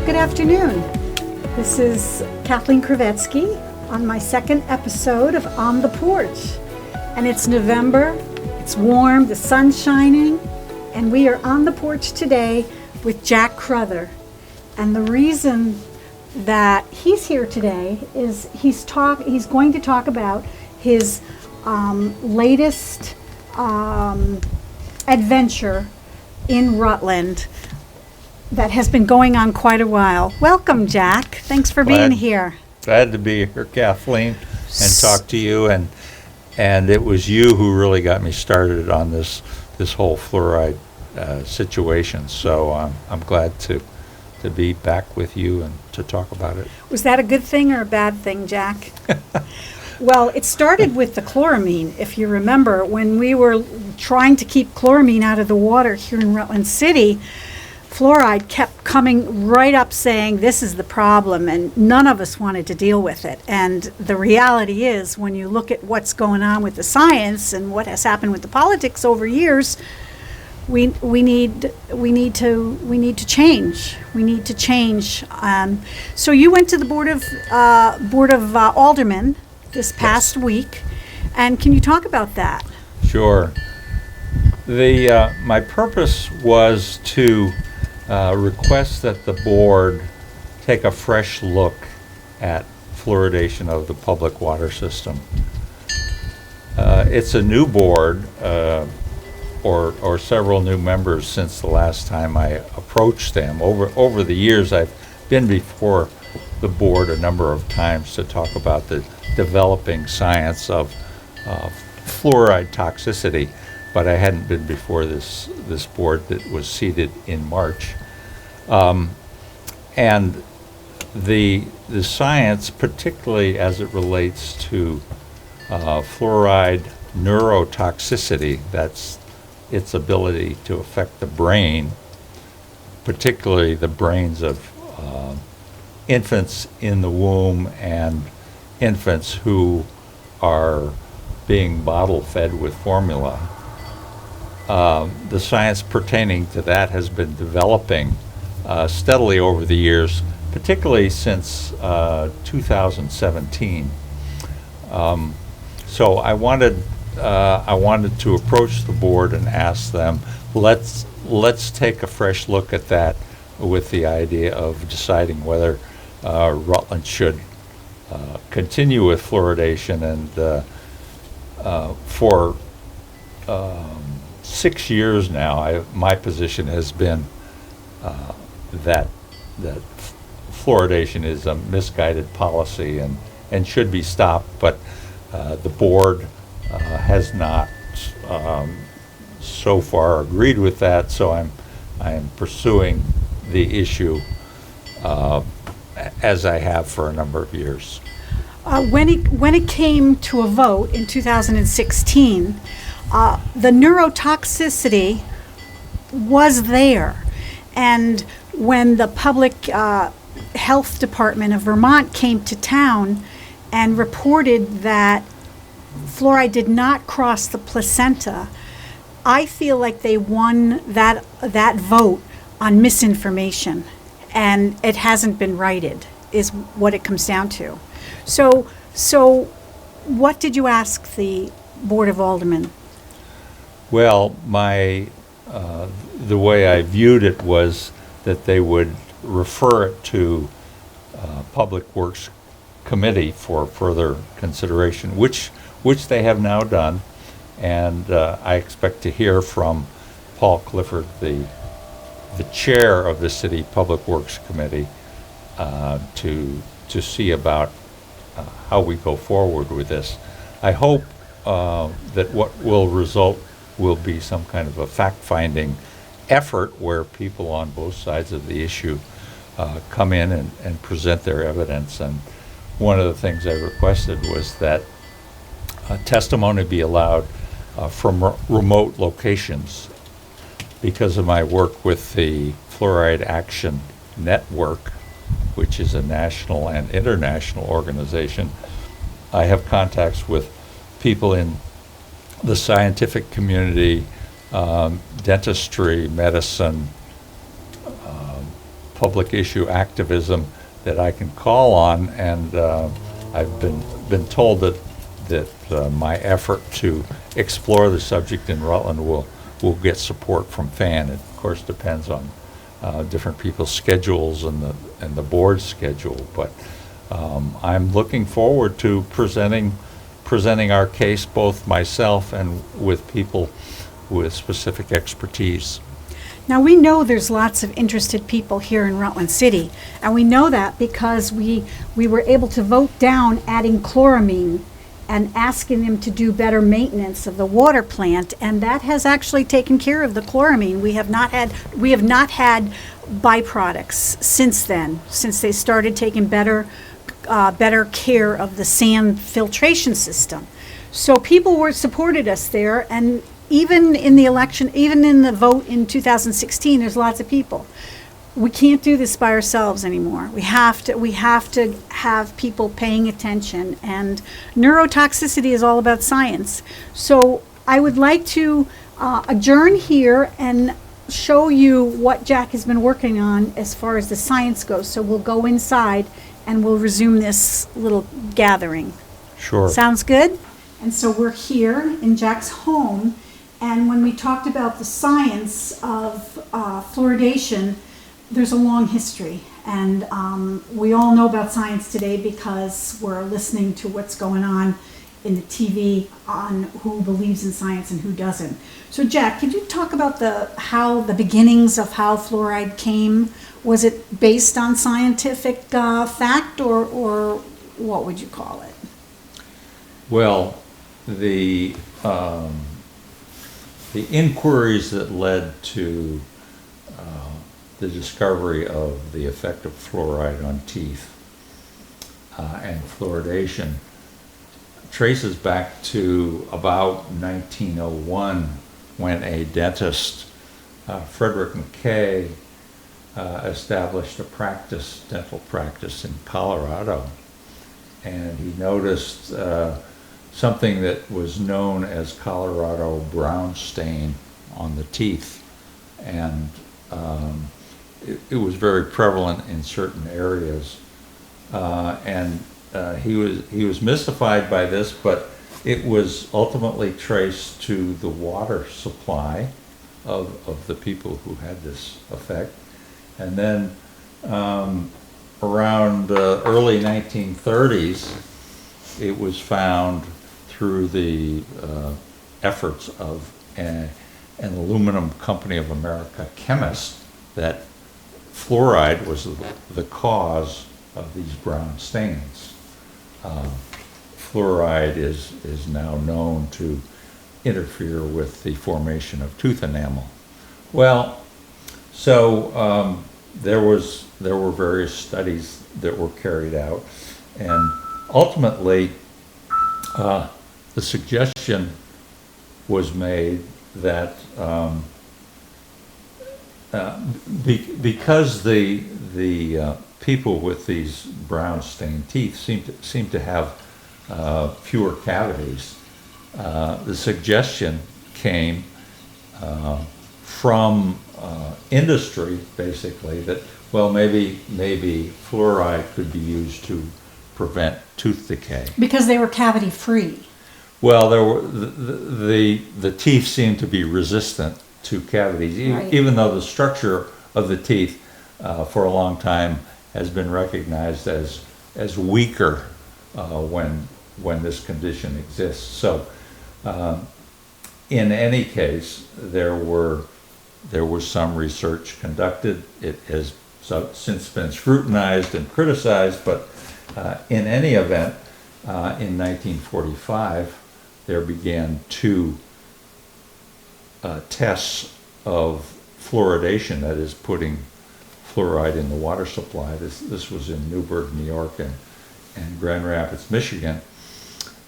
Good afternoon. This is Kathleen Krevetski on my second episode of On the Porch. And it's November, it's warm, the sun's shining, and we are on the porch today with Jack Crowther. And the reason that he's here today is he's going to talk about his latest adventure in Rutland that has been going on quite a while. Welcome, Jack. Thanks for being here. Glad to be here, Kathleen, and talk to you. And it was you who really got me started on this whole fluoride situation. So I'm glad to be back with you and to talk about it. Was that a good thing or a bad thing, Jack? Well, it started with the chloramine. If you remember, when we were trying to keep chloramine out of the water here in Rutland City, fluoride kept coming right up saying this is the problem, and none of us wanted to deal with it. And the reality is, when you look at what's going on with the science and what has happened with the politics over years, we need to change. We need to change. So you went to the board of aldermen this past week, and can you talk about that? Sure. My purpose was to request that the board take a fresh look at fluoridation of the public water system. It's a new board, or several new members since the last time I approached them. Over the years, I've been before the board a number of times to talk about the developing science of fluoride toxicity, but I hadn't been before this board that was seated in March. And the science, particularly as it relates to fluoride neurotoxicity, that's its ability to affect the brain, particularly the brains of infants in the womb and infants who are being bottle fed with formula. The science pertaining to that has been developing steadily over the years, particularly since 2017. So I wanted to approach the board and ask them, let's take a fresh look at that, with the idea of deciding whether Rutland should continue with fluoridation. And for 6 years now, my position has been that fluoridation is a misguided policy and should be stopped, but the board has not so far agreed with that, so I'm pursuing the issue as I have for a number of years. When it came to a vote in 2016, the neurotoxicity was there. And when the public health department of Vermont came to town and reported that fluoride did not cross the placenta, I feel like they won that vote on misinformation, and it hasn't been righted, is what it comes down to. So what did you ask the Board of Aldermen? Well, the way I viewed it was that they would refer it to Public Works Committee for further consideration, which they have now done, and I expect to hear from Paul Clifford, the chair of the City Public Works Committee, to see about how we go forward with this. I hope that what will result will be some kind of a fact-finding effort where people on both sides of the issue come in and present their evidence. And one of the things I requested was that testimony be allowed from remote locations. Because of my work with the Fluoride Action Network, which is a national and international organization, I have contacts with people in the scientific community, dentistry, medicine, public issue activism that I can call on, and I've been told that my effort to explore the subject in Rutland will get support from FAN. It of course depends on different people's schedules and the board's schedule, but I'm looking forward to presenting our case, both myself and with people with specific expertise. Now, we know there's lots of interested people here in Rutland City, and we know that because we were able to vote down adding chloramine and asking them to do better maintenance of the water plant, and that has actually taken care of the chloramine. We have not had byproducts since then, since they started taking better care of the sand filtration system. So people supported us there, and even in the election, even in the vote in 2016, there's lots of people. We can't do this by ourselves anymore. We have to have people paying attention, and neurotoxicity is all about science. So I would like to adjourn here and show you what Jack has been working on as far as the science goes. So we'll go inside and we'll resume this little gathering. Sure. Sounds good? And so we're here in Jack's home, and when we talked about the science of fluoridation, there's a long history, and we all know about science today because we're listening to what's going on in the TV on who believes in science and who doesn't. So Jack, could you talk about the beginnings of how fluoride came? Was it based on scientific fact, or what would you call it? Well, the inquiries that led to the discovery of the effect of fluoride on teeth and fluoridation traces back to about 1901, when a dentist, Frederick McKay, established a dental practice in Colorado, and he noticed something that was known as Colorado brown stain on the teeth, and it was very prevalent in certain areas, and he was mystified by this, but it was ultimately traced to the water supply of the people who had this effect. And then around early 1930s, it was found through the efforts of an Aluminum Company of America chemist that fluoride was the cause of these brown stains. Fluoride is now known to interfere with the formation of tooth enamel. Well, so there were various studies that were carried out, and ultimately the suggestion was made that because the people with these brown stained teeth seem to have fewer cavities, the suggestion came from industry, basically, that, well, maybe fluoride could be used to prevent tooth decay. Because they were cavity free. Well, the teeth seemed to be resistant to cavities, Right. even though the structure of the teeth for a long time has been recognized as weaker when this condition exists. So in any case, there was some research conducted. It has since been scrutinized and criticized, but in any event, in 1945, there began two tests of fluoridation, that is, putting fluoride in the water supply. This was in Newburgh, New York, and Grand Rapids, Michigan.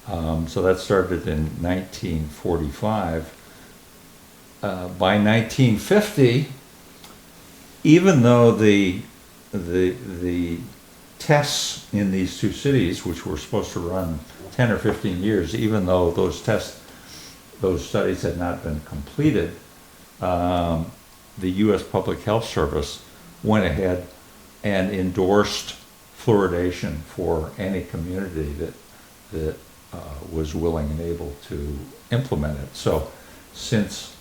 So that started in 1945. By 1950, even though the tests in these two cities, which were supposed to run 10 or 15 years, even though those studies had not been completed, the U.S. Public Health Service went ahead and endorsed fluoridation for any community that was willing and able to implement it. So since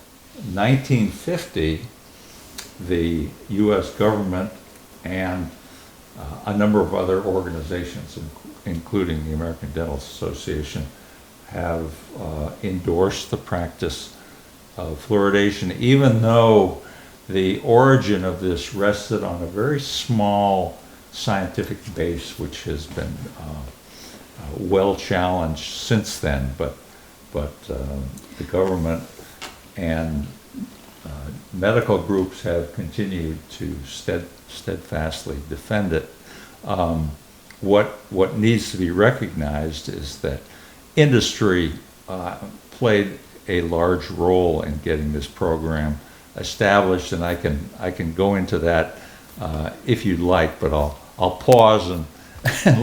1950, the U.S. government and a number of other organizations, including the American Dental Association, have endorsed the practice of fluoridation, even though the origin of this rested on a very small scientific base, which has been well challenged since then. But the government and medical groups have continued to steadfastly defend it. What needs to be recognized is that industry played a large role in getting this program established, and I can go into that if you'd like, but I'll pause and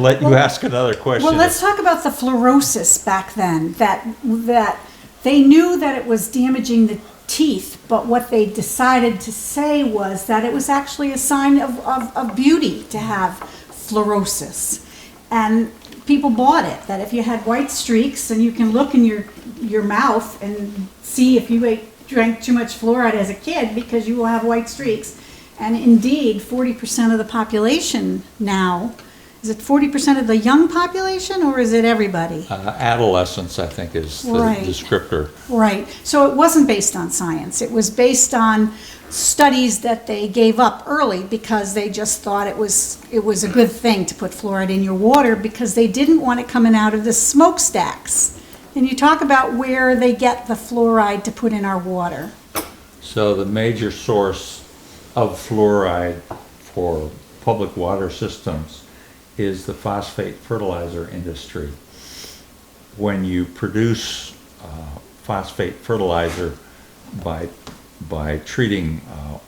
let you ask another question. Well, let's talk about the fluorosis back then, that they knew that it was damaging the teeth, but what they decided to say was that it was actually a sign of beauty to have fluorosis. And people bought it, that if you had white streaks, and you can look in your mouth and see if you drank too much fluoride as a kid, because you will have white streaks. And indeed, 40% of the population now, is it 40% of the young population, or is it everybody? Adolescence, I think, is the descriptor. Right. So it wasn't based on science. It was based on studies that they gave up early because they just thought it was a good thing to put fluoride in your water, because they didn't want it coming out of the smokestacks. And you talk about where they get the fluoride to put in our water. So the major source of fluoride for public water systems is the phosphate fertilizer industry. When you produce phosphate fertilizer by treating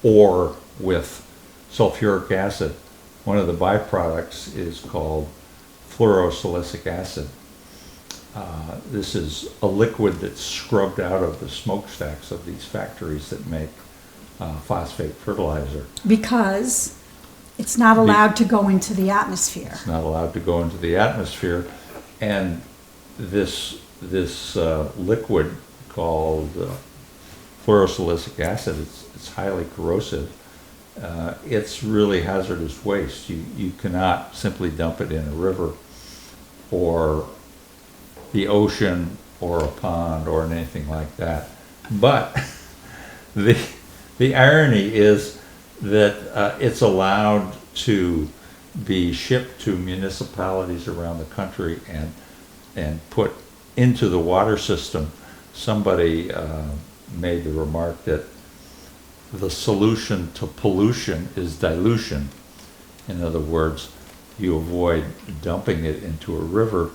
ore with sulfuric acid, one of the byproducts is called fluorosilicic acid. This is a liquid that's scrubbed out of the smokestacks of these factories that make phosphate fertilizer. Because it's not allowed to go into the atmosphere. It's not allowed to go into the atmosphere, and this liquid called fluorosilicic acid, it's highly corrosive. It's really hazardous waste. You cannot simply dump it in a river or the ocean or a pond or anything like that. But the irony is that it's allowed to be shipped to municipalities around the country and put into the water system. Somebody made the remark that the solution to pollution is dilution. In other words, you avoid dumping it into a river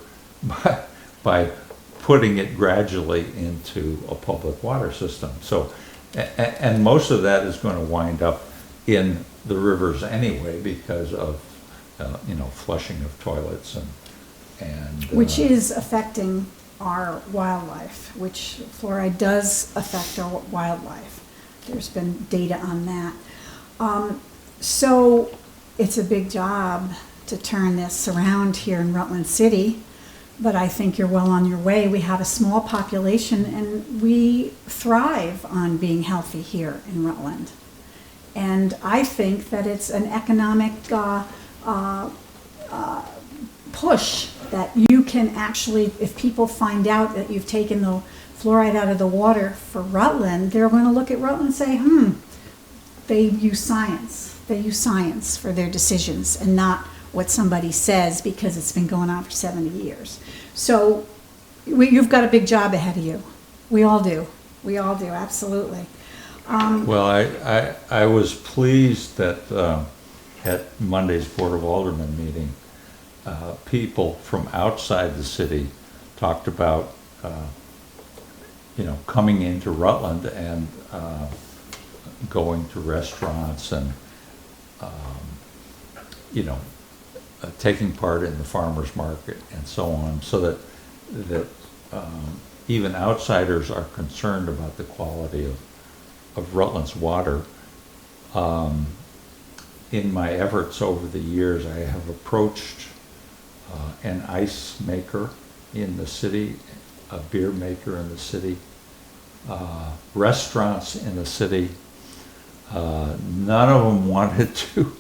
by putting it gradually into a public water system. So, and most of that is going to wind up in the rivers anyway, because of flushing of toilets and which is affecting our wildlife, which fluoride does affect our wildlife. There's been data on that. So it's a big job to turn this around here in Rutland City, but I think you're well on your way. We have a small population, and we thrive on being healthy here in Rutland. And I think that it's an economic push that you can actually, if people find out that you've taken the fluoride out of the water for Rutland, they're going to look at Rutland and say, they use science. They use science for their decisions and not what somebody says because it's been going on for 70 years. So you've got a big job ahead of you. We all do. We all do, absolutely. Well, I was pleased that at Monday's Board of Aldermen meeting, people from outside the city talked about coming into Rutland and going to restaurants and taking part in the farmers market and so on, so that even outsiders are concerned about the quality of Rutland's water. in my efforts over the years, I have approached an ice maker in the city, a beer maker in the city, restaurants in the city. None of them wanted to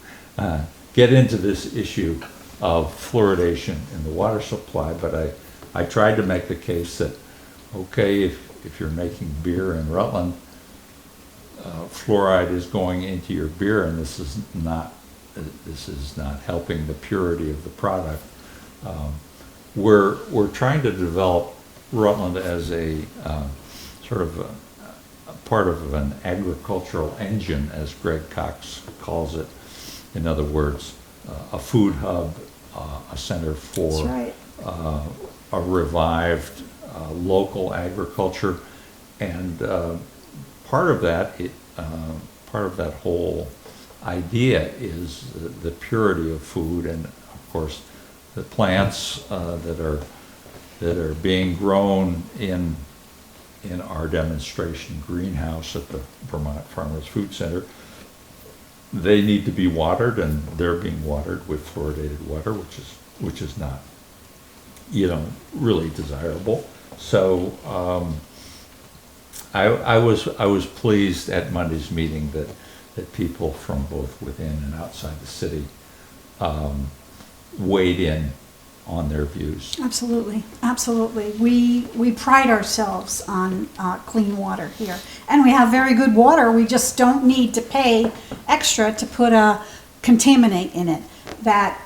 get into this issue of fluoridation in the water supply, but I tried to make the case that, okay, if you're making beer in Rutland, fluoride is going into your beer, and this is not helping the purity of the product. We're trying to develop Rutland as a sort of a part of an agricultural engine, as Greg Cox calls it. In other words, a food hub, a center for That's right. a revived local agriculture, and part of that whole idea is the purity of food, and of course the plants that are being grown in our demonstration greenhouse at the Vermont Farmers Food Center. They need to be watered, and they're being watered with fluoridated water, which is not, really desirable. So I was pleased at Monday's meeting that people from both within and outside the city weighed in on their views. Absolutely, absolutely. We pride ourselves on clean water here, and we have very good water. We just don't need to pay extra to put a contaminant in it that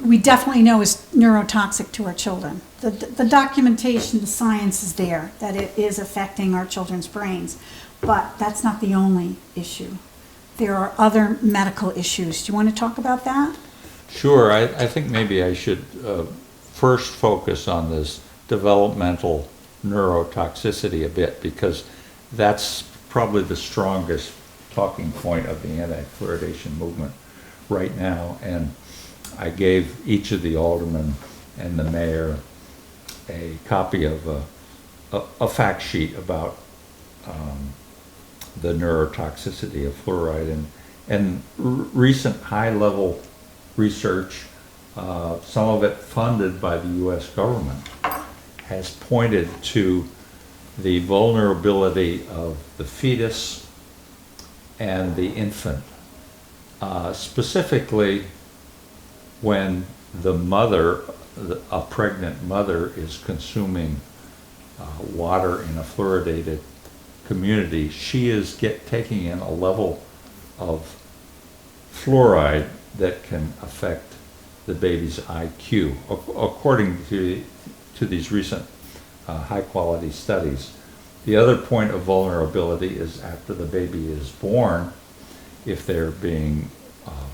we definitely know is neurotoxic to our children. The documentation, the science is there that it is affecting our children's brains, but that's not the only issue. There are other medical issues. Do you want to talk about that? Sure. I think maybe I should first focus on this developmental neurotoxicity a bit, because that's probably the strongest talking point of the anti-fluoridation movement right now. And I gave each of the aldermen and the mayor a copy of a fact sheet about the neurotoxicity of fluoride, and recent high-level research, some of it funded by the U.S. government, has pointed to the vulnerability of the fetus and the infant, specifically when the mother, a pregnant mother, is consuming water in a fluoridated community. She is taking in a level of fluoride that can affect the baby's IQ, according to these recent high-quality studies. The other point of vulnerability is after the baby is born, if they're being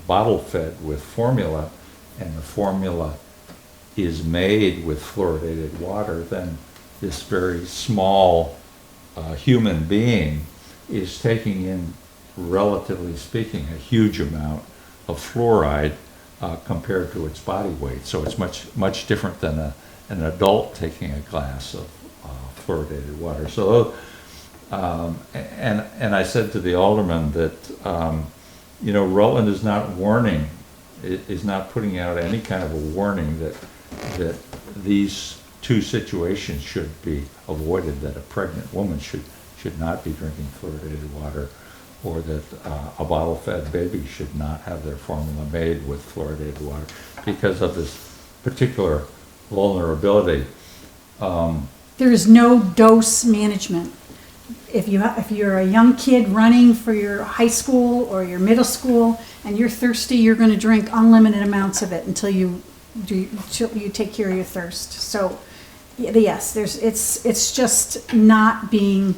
bottle-fed with formula, and the formula is made with fluoridated water, then this very small human being is taking in, relatively speaking, a huge amount of fluoride compared to its body weight. So it's much different than an adult taking a glass of fluoridated water. So, and I said to the alderman that Rutland is not warning, is not putting out any kind of a warning that these two situations should be avoided, that a pregnant woman should not be drinking fluoridated water, or that a bottle-fed baby should not have their formula made with fluoridated water because of this particular vulnerability. There is no dose management. If you're a young kid running for your high school or your middle school and you're thirsty, you're going to drink unlimited amounts of it until you take care of your thirst. So yes, it's just not being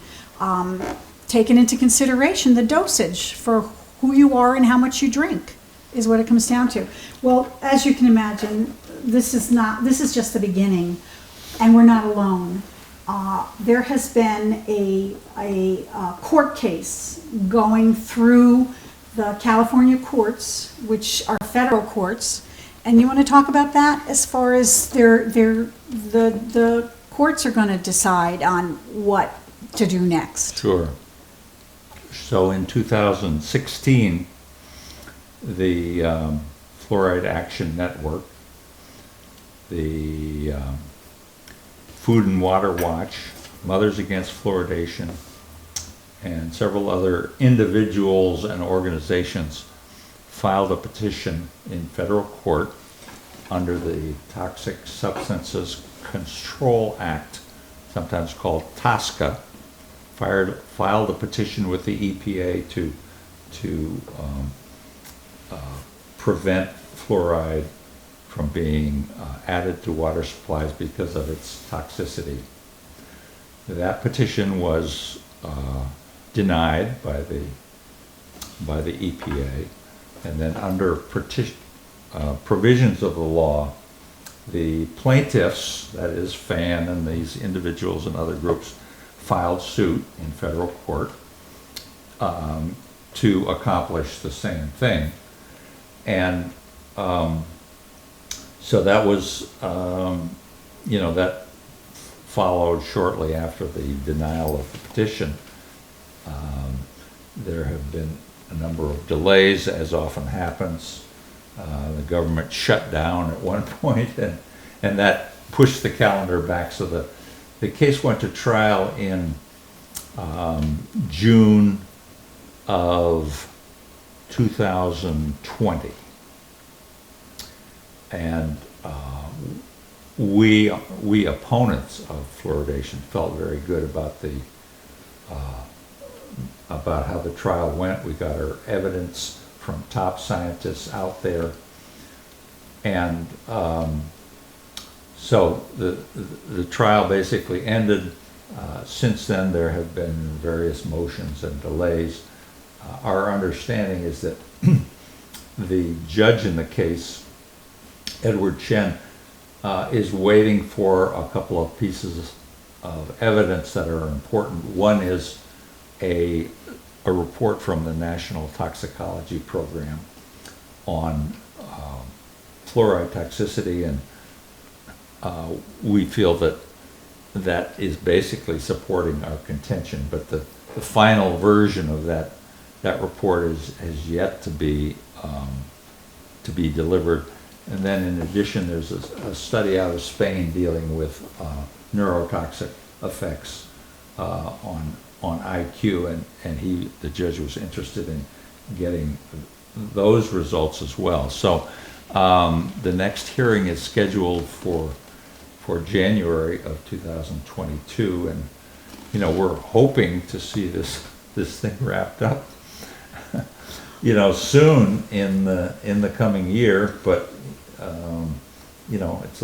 taken into consideration. The dosage for who you are and how much you drink is what it comes down to. Well, as you can imagine, this is just the beginning, and we're not alone. There has been a court case going through the California courts, which are federal courts, and you want to talk about that as far as the courts are going to decide on what to do next. Sure. So in 2016, the Fluoride Action Network, the Food and Water Watch, Mothers Against Fluoridation, and several other individuals and organizations filed a petition in federal court under the Toxic Substances Control Act, sometimes called TSCA, filed a petition with the EPA to prevent fluoride from being added to water supplies because of its toxicity. That petition was denied by the EPA, and then under provisions of the law, the plaintiffs, that is FAN and these individuals and other groups, filed suit in federal court to accomplish the same thing. And so that was, that followed shortly after the denial of the petition. There have been a number of delays, as often happens. The government shut down at one point, and that pushed the calendar back. So the case went to trial in June of 2020. And we opponents of fluoridation felt very good about how the trial went. We got our evidence from top scientists out there, and so the trial basically ended. Since then, there have been various motions and delays. Our understanding is that the judge in the case, Edward Chen, is waiting for a couple of pieces of evidence that are important. One is a report from the National Toxicology Program on fluoride toxicity, and we feel that is basically supporting our contention, but the final version of that report has yet to be delivered. And then in addition, there's a study out of Spain dealing with neurotoxic effects on IQ, and the judge was interested in getting those results as well. So the next hearing is scheduled for January of 2022, and we're hoping to see this thing wrapped up soon in the coming year, but it's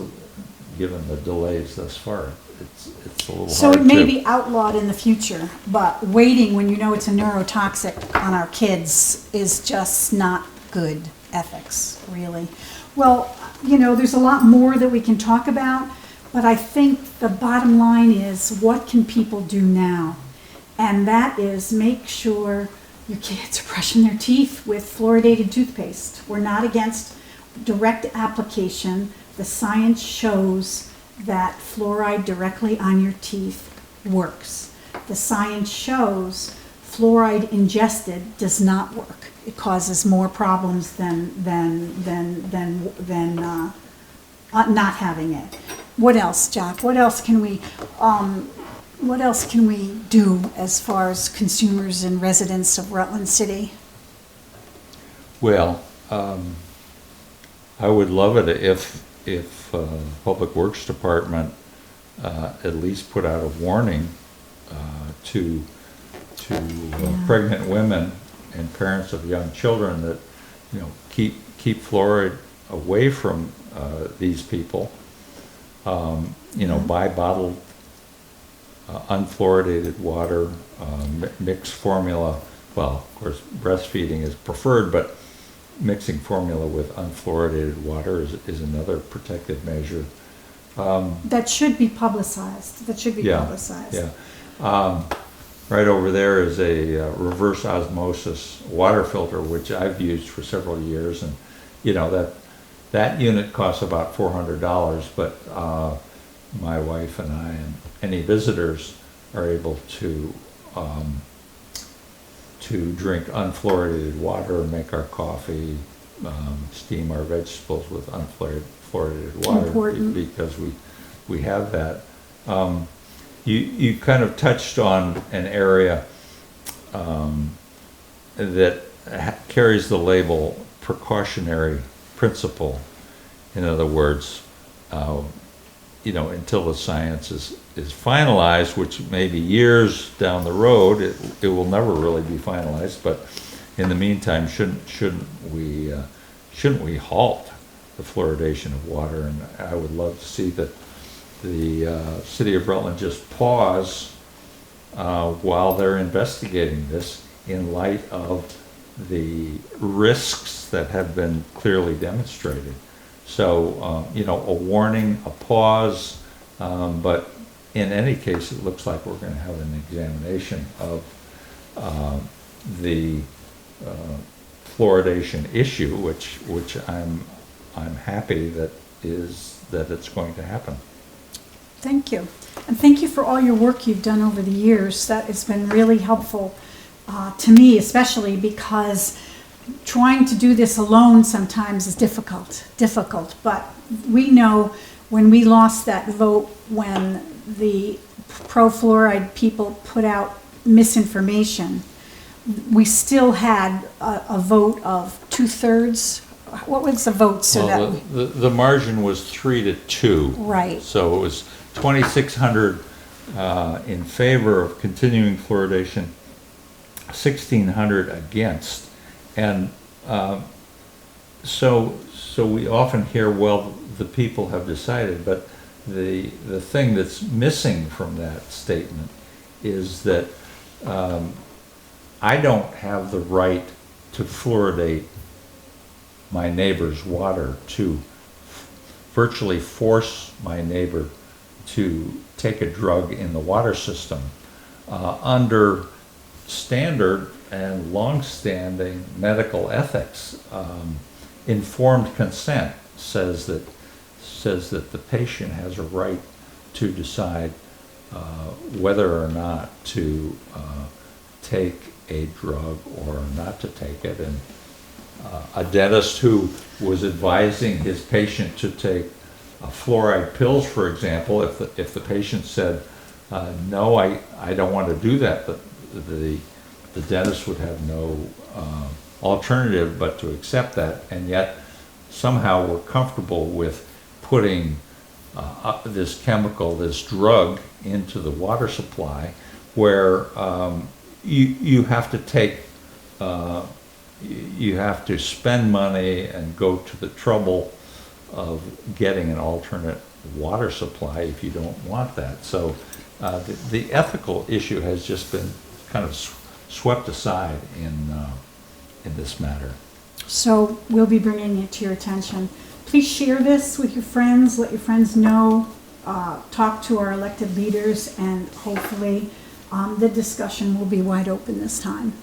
given the delays thus far, it's a little So hard it may to- be outlawed in the future, but waiting when you know it's a neurotoxic on our kids is just not good ethics, really. Well, there's a lot more that we can talk about, but I think the bottom line is, what can people do now? And that is make sure your kids are brushing their teeth with fluoridated toothpaste. We're not against direct application. The science shows that fluoride directly on your teeth works. The science shows fluoride ingested does not work. It causes more problems than not having it. What else, Jack? What else can we do as far as consumers and residents of Rutland City? Well, I would love it if Public Works Department at least put out a warning to pregnant women and parents of young children that keep fluoride away from these people. Buy bottled unfluoridated water, mixed formula. Well, of course, breastfeeding is preferred, but mixing formula with unfluoridated water is another protective measure. That should be publicized. Yeah. Right over there is a reverse osmosis water filter, which I've used for several years, and that unit costs about $400, but my wife and I and any visitors are able to to drink unfluoridated water, make our coffee, steam our vegetables with unfluoridated water. Important. Because we have that. You kind of touched on an area that carries the label precautionary principle. In other words, until the science is finalized, which may be years down the road, it will never really be finalized. But in the meantime, shouldn't we halt the fluoridation of water? And I would love to see that the city of Rutland just pause while they're investigating this in light of the risks that have been clearly demonstrated. So, a warning, a pause, but in any case, it looks like we're going to have an examination of the fluoridation issue, which I'm happy that it's going to happen. Thank you. And thank you for all your work you've done over the years. That has been really helpful to me, especially because trying to do this alone sometimes is difficult. But we know when we lost that vote, when the pro-fluoride people put out misinformation, we still had a vote of 2/3. What was the vote? So well, the margin was 3-2. Right. So it was 2,600 in favor of continuing fluoridation, 1,600 against. And so we often hear, well, the people have decided, but the thing that's missing from that statement is that I don't have the right to fluoridate my neighbor's water, to virtually force my neighbor to take a drug in the water system under standard and long-standing medical ethics. Informed consent says that the patient has a right to decide whether or not to take a drug or not to take it. And a dentist who was advising his patient to take fluoride pills, for example, if the patient said, no, I don't want to do that, the dentist would have no alternative but to accept that. And yet somehow we're comfortable with putting this chemical, this drug, into the water supply, where you have to take, you have to spend money and go to the trouble of getting an alternate water supply if you don't want that. So the ethical issue has just been kind of swept aside in this matter. So we'll be bringing it to your attention. Please share this with your friends, let your friends know, talk to our elected leaders, and hopefully the discussion will be wide open this time.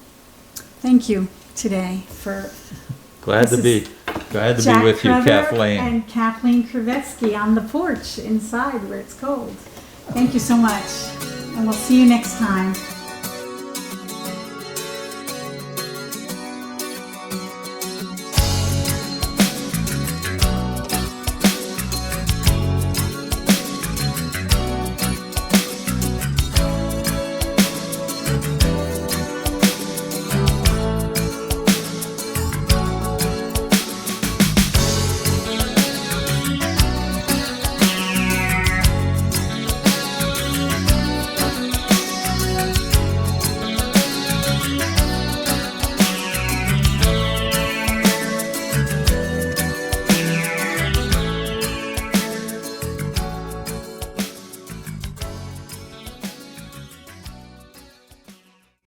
Thank you today for Glad to be Jack with you, Crowther Kathleen. and Kathleen Krevetski on the porch inside where it's cold. Thank you so much, and we'll see you next time.